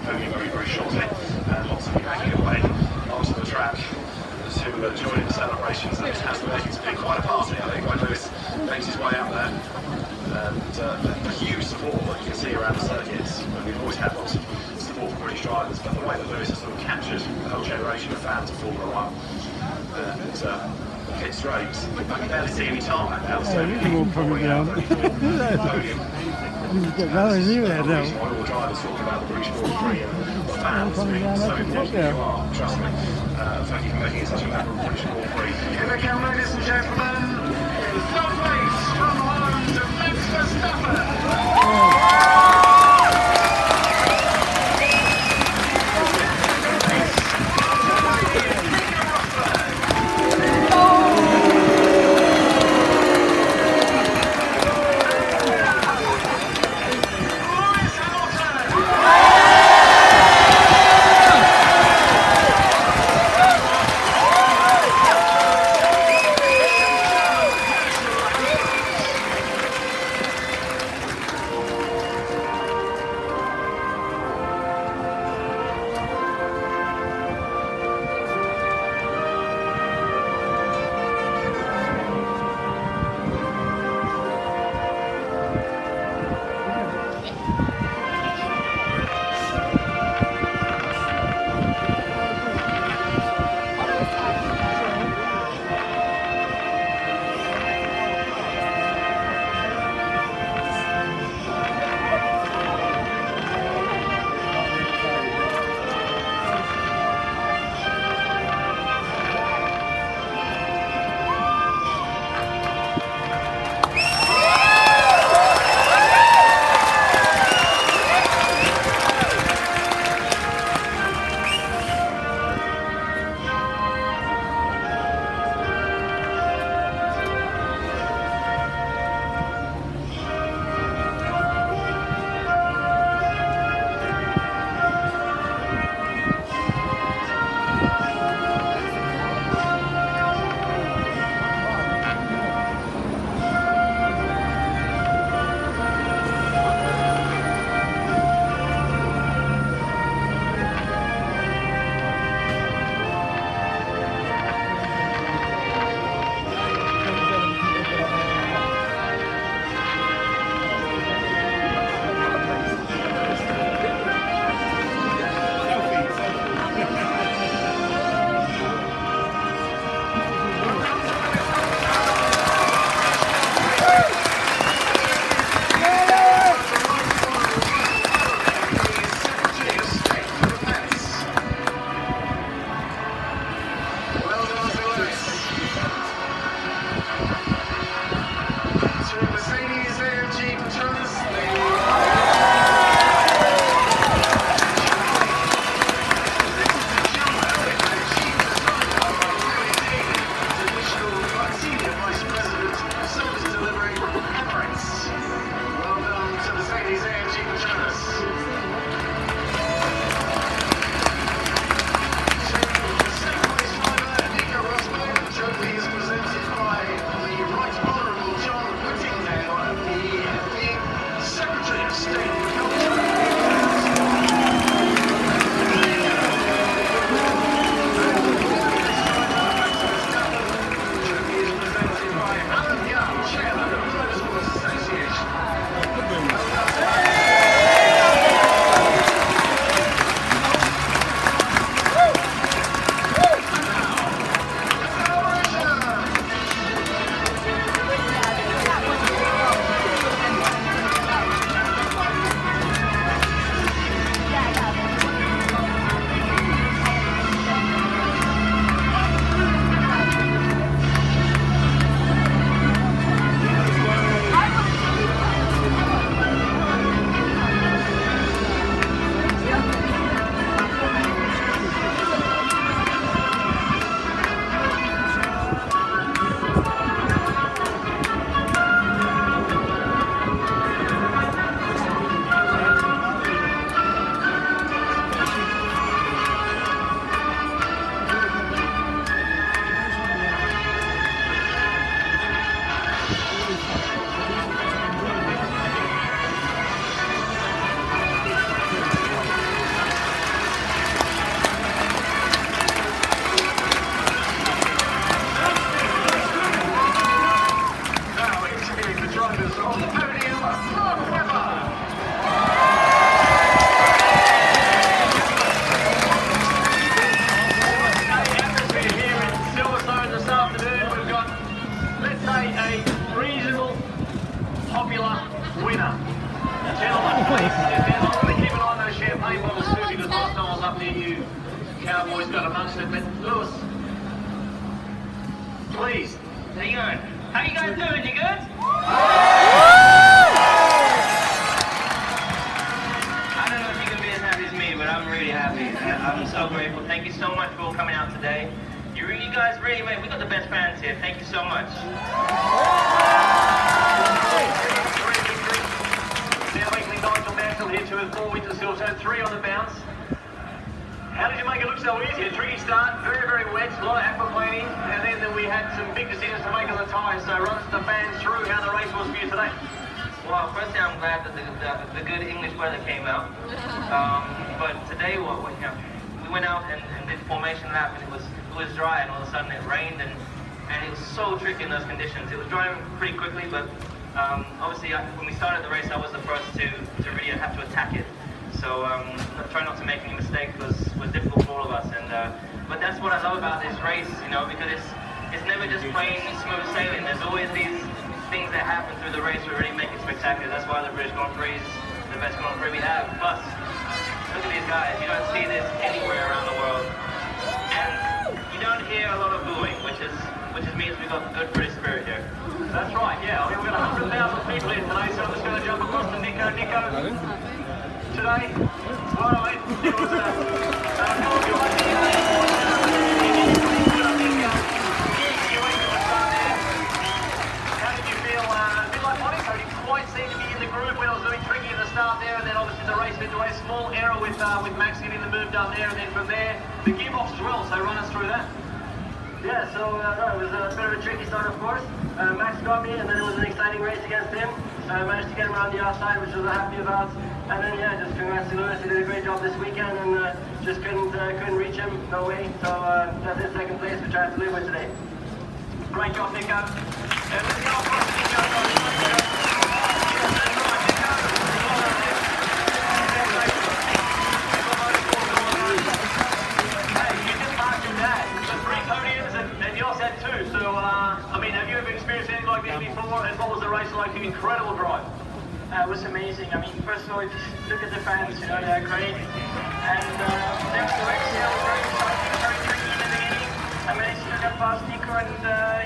podium very, very shortly. Lots of you making your way onto the track to join in the celebrations. It has been making to be quite a party, I think, when Lewis makes his way out there. And the huge support that you can see around the circuits. And we've always had lots of support for British drivers, but the way that Lewis has sort of captured the whole generation of fans of Formula One. And pit straights, I can barely see any tarmac now, so you can walk from down. Podium. You get nothing new there now. All the drivers talking about the British Grand Prix and the fans being so important. You are, trust me. Thank you for making it such a memorable British Grand Prix. Here we go, ladies and gentlemen. The race from home to Max Verstappen. on the suit because last time I was up near you, Cowboys got amongst it. But Lewis, please. How you going? How you guys doing? You good? I don't know if you can be as happy as me, but I'm really happy. I'm so grateful. Thank you so much for coming out today. You guys really made. We got the best fans here. Thank you so much. Now weekly Nigel Mansell here to 4 wins to Silverstone, 3 on the bounce. How did you make it look so easy? A tricky start, very, very wet, a lot of aquaplaning, and then we had some big decisions to make on the tyres. So run the fans through how the race was for you today. Well, firstly, I'm glad that the good English weather came out. But today, we went out and did formation lap, and it was dry, and all of a sudden it rained, and it was so tricky in those conditions. It was drying pretty quickly, but obviously when we started the race, I was the first to really have to attack it. So try not to make any mistakes was difficult for all of us. And but that's what I love about this race, you know, because it's never just plain smooth sailing. There's always these things that happen through the race that really make it spectacular. That's why the British Grand Prix is the best Grand Prix we have. Plus, look at these guys. You don't see this anywhere around the world, and you don't hear a lot of booing, which means we've got good British spirit here. That's right. Yeah, I mean we've got 100,000 people here today, so I'm just going to jump across to Nico. Nico. Today, well, it was a how did you feel? A bit like Monaco, you quite seemed to be in the groove when I was doing tricky at the start there, and then obviously the race went away. Small error with Max getting the move done there, and then from there, the gearbox as well, so run us through that. Yeah, so no, it was a bit of a tricky start, of course. Max got me, and then it was an exciting race against him. Managed to get him around the outside, which I was happy about. And then yeah, just congrats to Lewis. He did a great job this weekend, and just couldn't reach him. No way. So that's in second place, which I have to live with today. Great job, Nico. And let's go across to Nico. Hey, you just marked your dad. So 3 podiums, and yours had 2. So, I mean, have you ever experienced anything like this before? And what was the race like? An incredible drive. It was amazing. I mean, first of all, if you look at the fans, you know, they're great. And then the race here was very exciting, very tricky in the beginning. I managed to get past Nico, and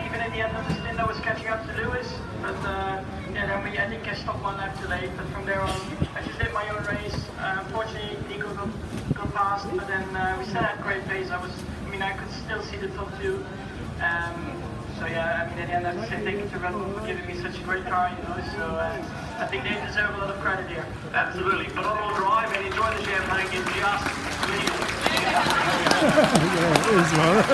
even at the end of the stint, I was catching up to Lewis. But yeah, then I think I stopped 1 lap too late. But from there on, I just did my own race. Unfortunately, Nico got past, but then we still had great pace. I mean, I could still see the top 2. So yeah, I mean, at the end I have to say thank you to Red Bull for giving me such a great car, you know, so I think they deserve a lot of credit here. Absolutely. Phenomenal drive, and enjoy the champagne. It's just legal. Yeah, it is well.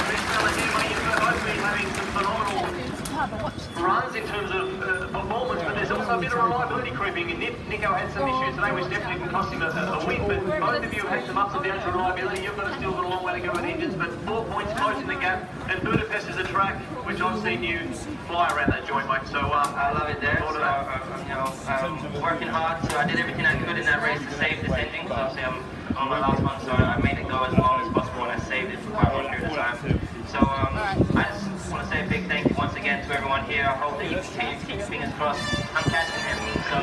This fella here, mate, you've both been having some phenomenal runs in terms of performance, but there's also a bit of reliability creeping in. Nico had some issues today, which definitely can cost him a win, but both of you have had some ups and downs for reliability. You've still got a long way to go with engines, but 4 points closing the gap, and Budapest is a track which I've seen you fly around that joint, mate. So I love it there. So, you know, working hard. So I did everything I could in that race to save this engine, because obviously I'm on my last one, so I made it go as long as possible, and I saved it for quite a long period of time. So I just want to say a big thank you once again to everyone here. I hope that you continue to keep fingers crossed. I'm catching him, so